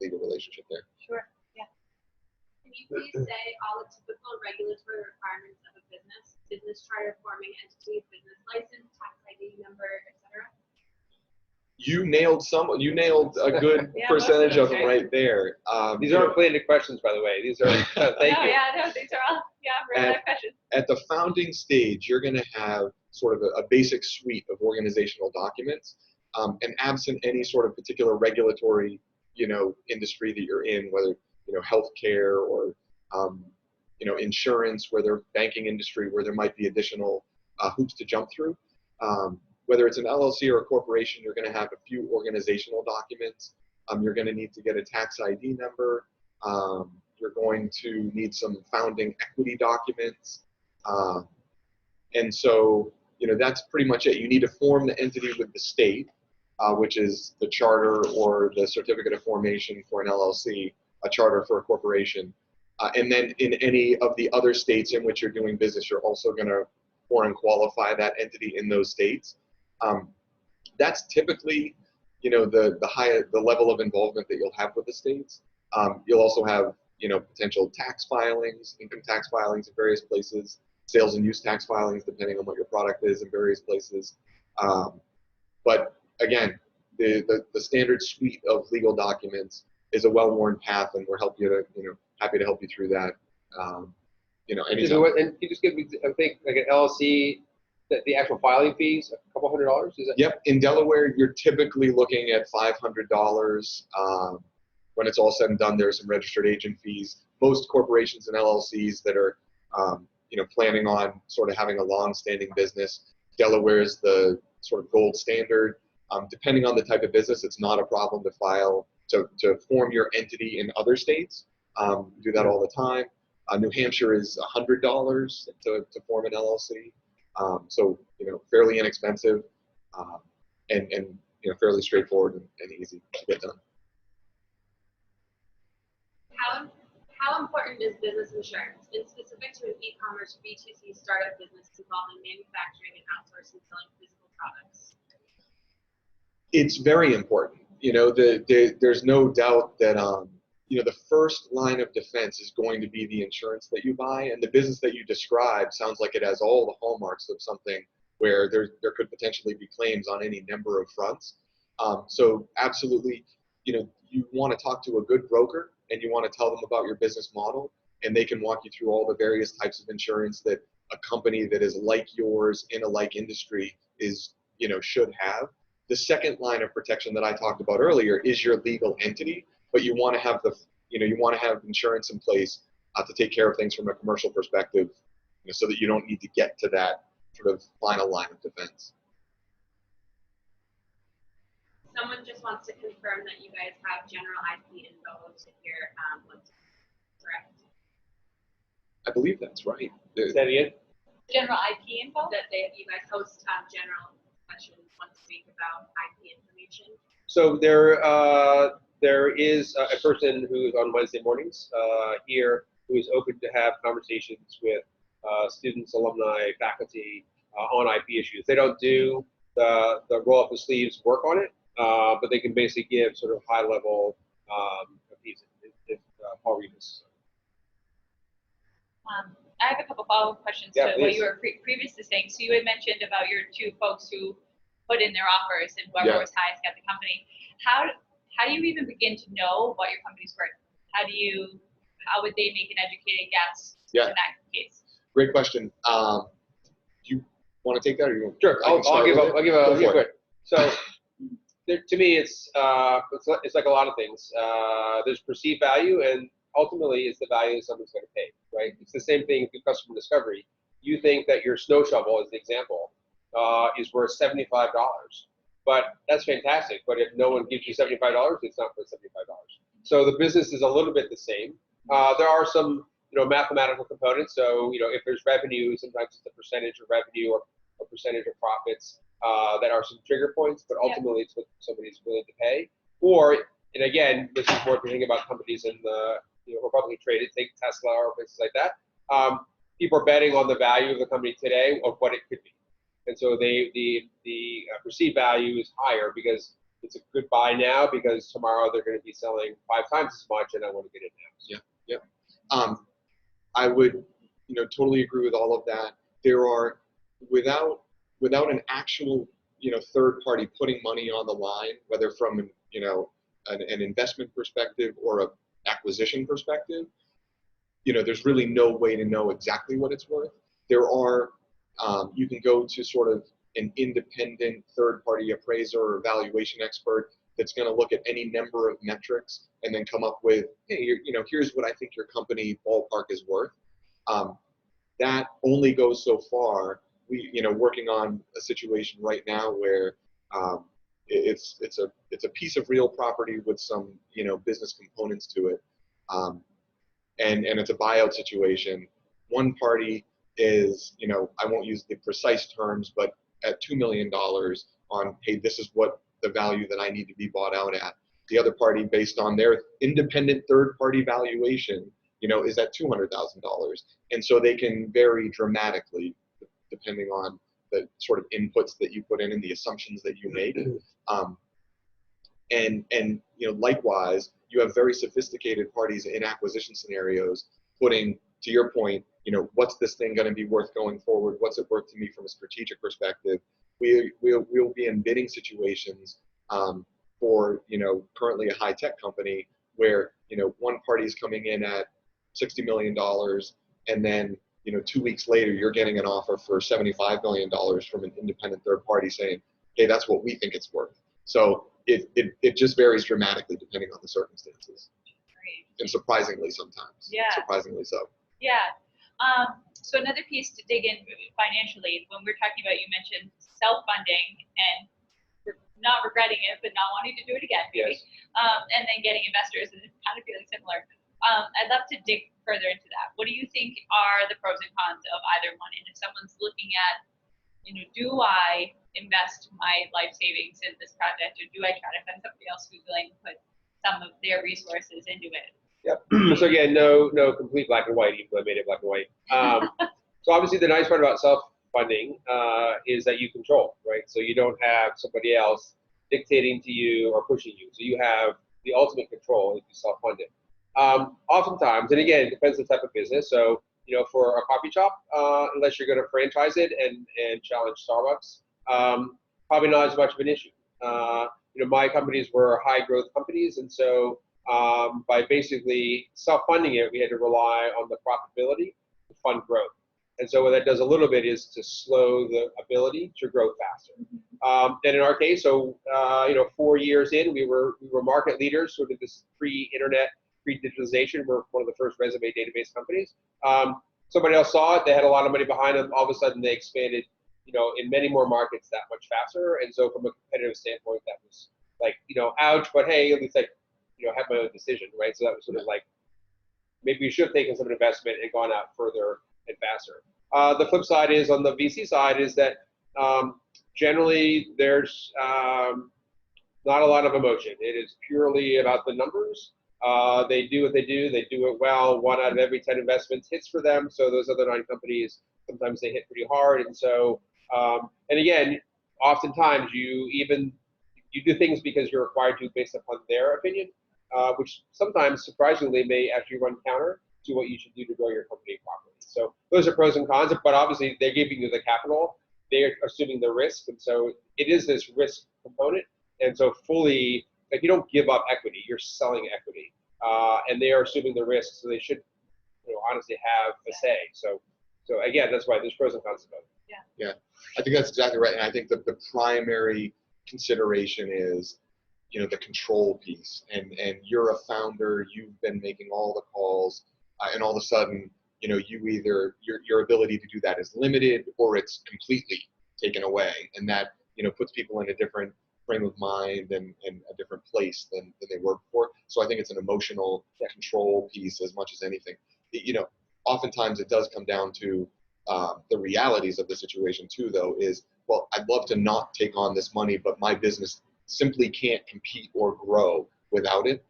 S4: relationship there.
S1: Sure. Yeah.
S3: Can you please say all the typical regulatory requirements of a business charter, forming entity, business license, tax ID number, etc.?
S4: You nailed a good percentage of them right there.
S2: These aren't planted questions, by the way. These are, thank you.
S1: No, these are all, real life questions.
S4: At the founding stage, you're going to have sort of a basic suite of organizational documents, and absent any sort of particular regulatory, you know, industry that you're in, whether, you know, healthcare or, you know, insurance, whether banking industry, where there might be additional hoops to jump through. Whether it's an LLC or a corporation, you're going to have a few organizational documents. You're going to need to get a tax ID number. You're going to need some founding equity documents. And so, you know, that's pretty much it. You need to form the entity with the state, which is the charter or the certificate of formation for an LLC, a charter for a corporation. And then in any of the other states in which you're doing business, you're also going to foreign qualify that entity in those states. That's typically, you know, the level of involvement that you'll have with the states. You'll also have, you know, potential tax filings, income tax filings in various places, sales and use tax filings, depending on what your product is in various places. But again, the standard suite of legal documents is a well-worn path, and we're happy to help you through that. You know, anytime.
S2: And you just give me, I think, like an LLC, the actual filing fees, a couple $100. Is that?
S4: Yep. In Delaware, you're typically looking at $500. When it's all said and done, there's some registered agent fees. Most corporations and LLCs that are, you know, planning on sort of having a long-standing business, Delaware is the sort of gold standard. Depending on the type of business, it's not a problem to file to form your entity in other states. Do that all the time. New Hampshire is $100 to form an LLC. So, you know, fairly inexpensive, and you know, fairly straightforward and easy to get done.
S3: How important is business insurance, in specific to an e-commerce B2C startup business involved in manufacturing and outsourcing selling physical products?
S4: It's very important. There's no doubt that the first line of defense is going to be the insurance that you buy, and the business that you describe sounds like it has all the hallmarks of something where there could potentially be claims on any number of fronts. So absolutely, you want to talk to a good broker and you want to tell them about your business model, and they can walk you through all the various types of insurance that a company that is like yours in a like industry should have. The second line of protection that I talked about earlier is your legal entity, but you want to have insurance in place to take care of things from a commercial perspective, so that you don't need to get to that sort of final line of defense.
S3: Someone just wants to confirm that you guys have general IP info to your website, correct?
S4: I believe that's right.
S2: Is that it?
S1: General IP info?
S3: That you guys host general sessions once a week about IP information.
S2: So there is a person who's on Wednesday mornings here who is open to have conversations with students, alumni, faculty on IP issues. They don't do the roll up the sleeves work on it, but they can basically give sort of high level pieces if Paul Reedus.
S1: I have a couple follow-up questions to what you were previously saying. So you had mentioned about your two folks who put in their offers and whoever was highest got the company. How do you even begin to know what your company's worth? How would they make an educated guess in that case?
S4: Great question. Do you want to take that, or you want?
S2: Sure, I'll give a quick. So to me, it's like a lot of things. There's perceived value, and ultimately, it's the value that someone's going to pay, right? It's the same thing with customer discovery. You think that your snow shovel, as an example, is worth $75, but that's fantastic. But if no one gives you $75, it's not worth $75. So the business is a little bit the same. There are some, mathematical components. So, if there's revenue, sometimes it's a percentage of revenue or a percentage of profits that are some trigger points. But ultimately, it's what somebody's willing to pay. And again, this is more thinking about companies in the who are publicly traded, take Tesla or places like that. People are betting on the value of the company today of what it could be. And so the perceived value is higher because it's a good buy now, because tomorrow they're going to be selling 5 times as much, and I want to get in now.
S4: Yeah. I would, totally agree with all of that. There are, without an actual, third party putting money on the line, whether from an investment perspective or a acquisition perspective, there's really no way to know exactly what it's worth. There are, you can go to sort of an independent third-party appraiser or valuation expert that's going to look at any number of metrics and then come up with, hey, here's what I think your company ballpark is worth. That only goes so far. We, working on a situation right now where it's a piece of real property with some, business components to it, and it's a buyout situation. One party is, I won't use the precise terms, but at $2 million on, hey, this is what the value that I need to be bought out at. The other party, based on their independent third-party valuation, is at $200,000. And so they can vary dramatically depending on the sort of inputs that you put in and the assumptions that you make. And likewise, you have very sophisticated parties in acquisition scenarios putting, to your point, what's this thing going to be worth going forward? What's it worth to me from a strategic perspective? We'll be in bidding situations for, currently a high-tech company where, one party is coming in at $60 million, and then, 2 weeks later, you're getting an offer for $75 million from an independent third party saying, hey, that's what we think it's worth. So it just varies dramatically depending on the circumstances.
S1: Great.
S4: And surprisingly sometimes.
S1: Yeah.
S4: Surprisingly so.
S1: Yeah. So another piece to dig in financially, when we're talking about, you mentioned self-funding and not regretting it, but not wanting to do it again, maybe.
S2: Yes.
S1: And then getting investors, and it's kind of feeling similar. I'd love to dig further into that. What do you think are the pros and cons of either one? And if someone's looking at, do I invest my life savings in this project, or do I try to find somebody else who's willing to put some of their resources into it?
S2: Yep. So again, no complete black and white, even though I made it black and white. So obviously the nice part about self-funding is that you control, right? So you don't have somebody else dictating to you or pushing you. So you have the ultimate control if you self-fund it. Oftentimes, and again, it depends on the type of business. So, for a coffee shop, unless you're going to franchise it and challenge Starbucks, probably not as much of an issue. My companies were high growth companies, and so by basically self-funding it, we had to rely on the profitability to fund growth. And so what that does a little bit is to slow the ability to grow faster. And in our case, so 4 years in, we were market leaders, sort of this pre-internet, pre-digitalization. We're one of the first resume database companies. Somebody else saw it. They had a lot of money behind them. All of a sudden, they expanded, in many more markets that much faster. And so from a competitive standpoint, that was like, ouch, but hey, at least have my own decision, right? So that was sort of like, maybe we should have taken some investment and gone out further and faster. The flip side is, on the VC side, is that generally there's not a lot of emotion. It is purely about the numbers. They do what they do it well. 1 out of every 10 investments hits for them. So those other 9 companies, sometimes they hit pretty hard. And so, and again, oftentimes you do things because you're required to based upon their opinion, which sometimes surprisingly may actually run counter to what you should do to grow your company properly. So those are pros and cons, but obviously they're giving you the capital, they're assuming the risk, and so it is this risk component. And so fully, like, you don't give up equity, you're selling equity, and they are assuming the risk, so they should, honestly have a say. So again, that's why there's pros and cons to both.
S4: Yeah, I think that's exactly right, and I think that the primary consideration is, the control piece, and you're a founder, you've been making all the calls, and all of a sudden, you either, your ability to do that is limited or it's completely taken away, and that, puts people in a different frame of mind and a different place than they were before. So I think it's an emotional control piece as much as anything. Oftentimes it does come down to the realities of the situation too, though, is, well, I'd love to not take on this money, but my business simply can't compete or grow without it.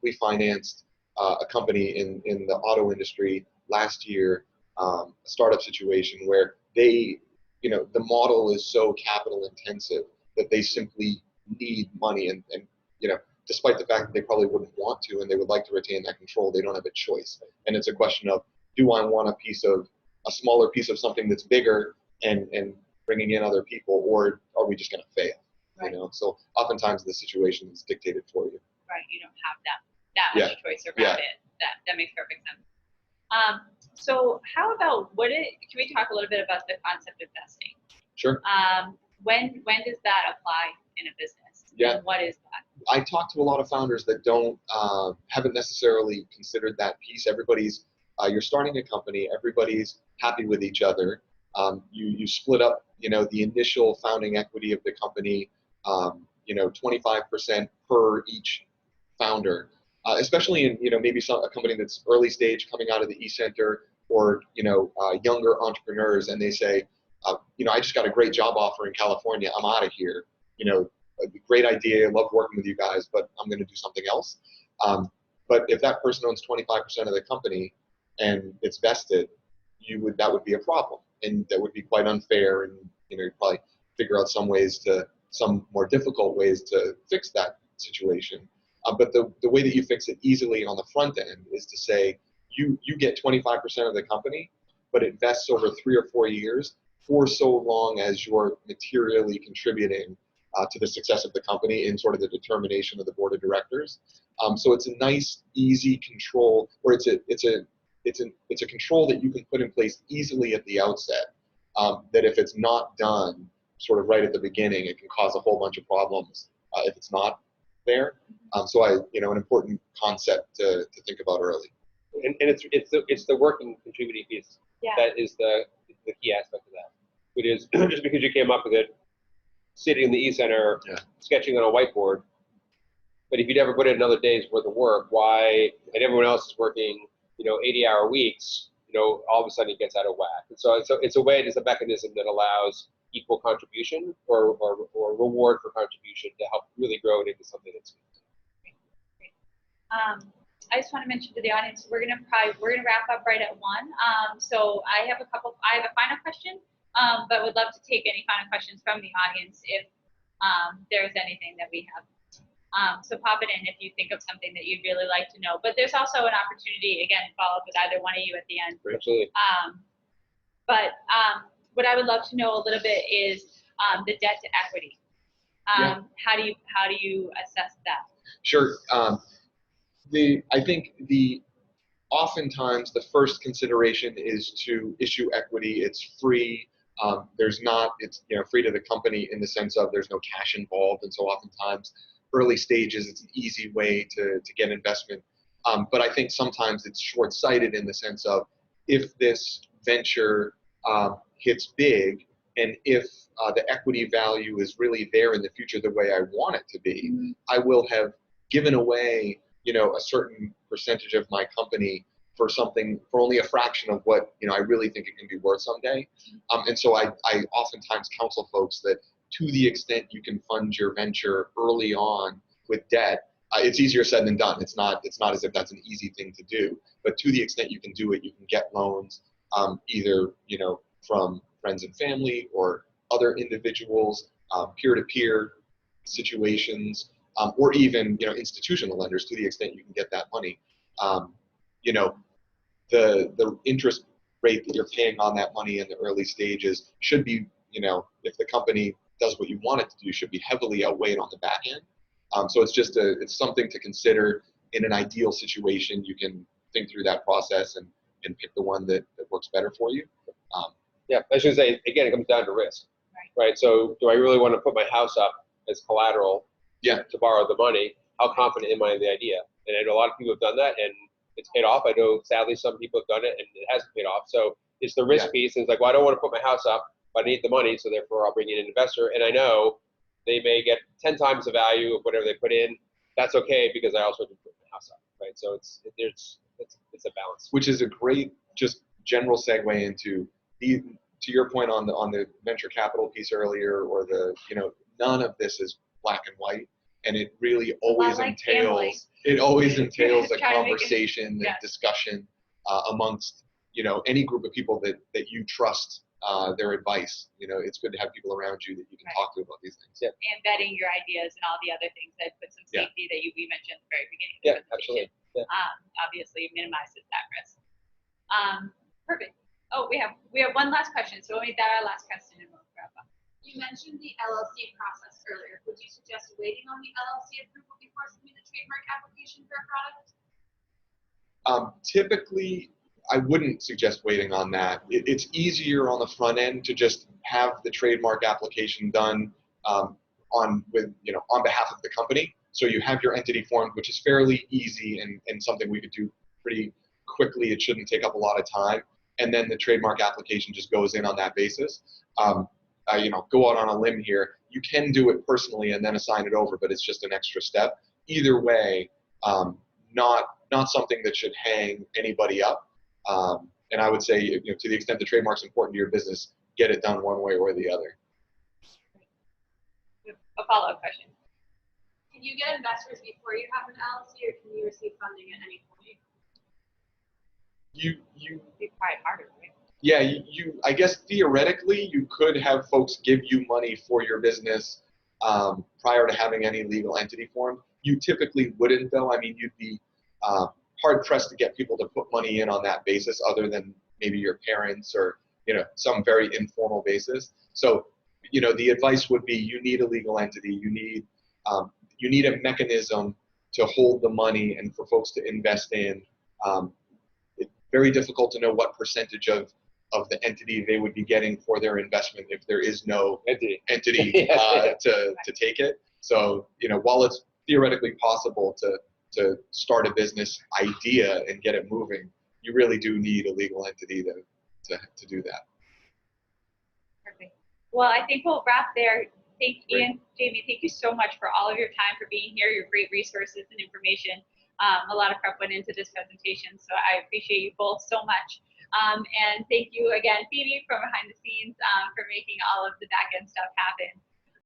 S4: We financed a company in the auto industry last year, a startup situation where they, the model is so capital intensive that they simply need money, and despite the fact that they probably wouldn't want to and they would like to retain that control, they don't have a choice. And it's a question of, do I want a smaller piece of something that's bigger and bringing in other people, or are we just going to fail? Right. So oftentimes the situation is dictated for you.
S1: Right, you don't have that much choice around it. That makes perfect sense. So how about can we talk a little bit about the concept of vesting?
S4: Sure.
S1: When does that apply in a business?
S4: Yeah.
S1: And what is that?
S4: I talk to a lot of founders that haven't necessarily considered that piece. Everybody's, you're starting a company, everybody's happy with each other. You split up, the initial founding equity of the company, 25% per each founder, especially in, maybe a company that's early stage coming out of the e-center, or, younger entrepreneurs, and they say, I just got a great job offer in California, I'm out of here, a great idea, love working with you guys, but I'm going to do something else. But if that person owns 25% of the company and it's vested, that would be a problem, and that would be quite unfair, and you'd probably figure out some more difficult ways to fix that situation. But the way that you fix it easily on the front end is to say, you get 25% of the company, but it vests over 3 or 4 years for so long as you're materially contributing to the success of the company in sort of the determination of the board of directors. So it's a nice, easy control, or it's a control that you can put in place easily at the outset, that if it's not done sort of right at the beginning, it can cause a whole bunch of problems if it's not there. So an important concept to think about early.
S2: And it's the working contributing piece that is the key aspect of that. It is just because you came up with it, sitting in the e-center, sketching on a whiteboard, but if you never put in another day's worth of work, why, and everyone else is working, 80-hour weeks, all of a sudden it gets out of whack. And so it's a way, it's a mechanism that allows equal contribution or reward for contribution to help really grow it into something that's good.
S1: I just want to mention to the audience, we're gonna wrap up right at 1. So I have a final question, but would love to take any final questions from the audience if there's anything that we have. So pop it in if you think of something that you'd really like to know. But there's also an opportunity, again, to follow up with either one of you at the end.
S2: Absolutely.
S1: But what I would love to know a little bit is the debt to equity.
S4: Yeah.
S1: How do you assess that?
S4: Sure. I think oftentimes the first consideration is to issue equity. It's free. It's free to the company in the sense of there's no cash involved, and so oftentimes early stages it's an easy way to get investment. But I think sometimes it's short-sighted in the sense of if this venture hits big, and if the equity value is really there in the future the way I want it to be,
S1: Mm-hmm.
S4: I will have given away, a certain percentage of my company for only a fraction of what, I really think it can be worth someday. And so I oftentimes counsel folks that to the extent you can fund your venture early on with debt, it's easier said than done. It's not as if that's an easy thing to do, but to the extent you can do it, you can get loans, either, from friends and family or other individuals, peer-to-peer situations, or even, institutional lenders to the extent you can get that money. The interest rate that you're paying on that money in the early stages should be, if the company does what you want it to do, should be heavily outweighed on the back end. So it's something to consider. In an ideal situation, you can think through that process and pick the one that works better for you.
S2: Yeah, I should say, again, it comes down to risk, right? So do I really want to put my house up as collateral to borrow the money? How confident am I in the idea? And I know a lot of people have done that, and it's paid off. I know, sadly, some people have done it, and it hasn't paid off. So it's the risk piece. And it's like, well, I don't want to put my house up, but I need the money, so therefore I'll bring in an investor. And I know they may get 10 times the value of whatever they put in. That's okay, because I also did put my house up, right? So it's a balance.
S4: Which is a great just general segue into to your point on the venture capital piece earlier, or none of this is black and white, and it really always entails a conversation and discussion amongst any group of people that you trust their advice. It's good to have people around you that you can talk to about these things.
S2: Yeah.
S1: And vetting your ideas and all the other things that put some safety that we mentioned at the very beginning of the
S2: Yeah,
S1: presentation.
S2: absolutely. Yeah.
S1: Obviously minimizes that risk. Perfect. Oh, we have one last question. So we'll make that our last question and we'll wrap up.
S3: You mentioned the LLC process earlier. Would you suggest waiting on the LLC approval before submitting the trademark application for a product?
S4: Typically, I wouldn't suggest waiting on that. It's easier on the front end to just have the trademark application done on behalf of the company. So you have your entity formed, which is fairly easy and something we could do pretty quickly. It shouldn't take up a lot of time. And then the trademark application just goes in on that basis. Go out on a limb here. You can do it personally and then assign it over, but it's just an extra step. Either way, not something that should hang anybody up. And I would say, to the extent the trademark's important to your business, get it done one way or the other.
S1: A follow-up question.
S3: Can you get investors before you have an LLC, or can you receive funding at any point?
S1: Be quite harder, right?
S4: Yeah, I guess theoretically you could have folks give you money for your business prior to having any legal entity formed. You typically wouldn't, though. I mean, you'd be hard pressed to get people to put money in on that basis, other than maybe your parents or some very informal basis. So the advice would be you need a legal entity. You need a mechanism to hold the money and for folks to invest in. It's very difficult to know what percentage of the entity they would be getting for their investment if there is no entity to take it. So while it's theoretically possible to start a business idea and get it moving, you really do need a legal entity to do that.
S1: Perfect. Well, I think we'll wrap there. Ian, Jamie, thank you so much for all of your time, for being here, your great resources and information. A lot of prep went into this presentation, so I appreciate you both so much. And thank you again, Phoebe, from behind the scenes, for making all of the back end stuff happen.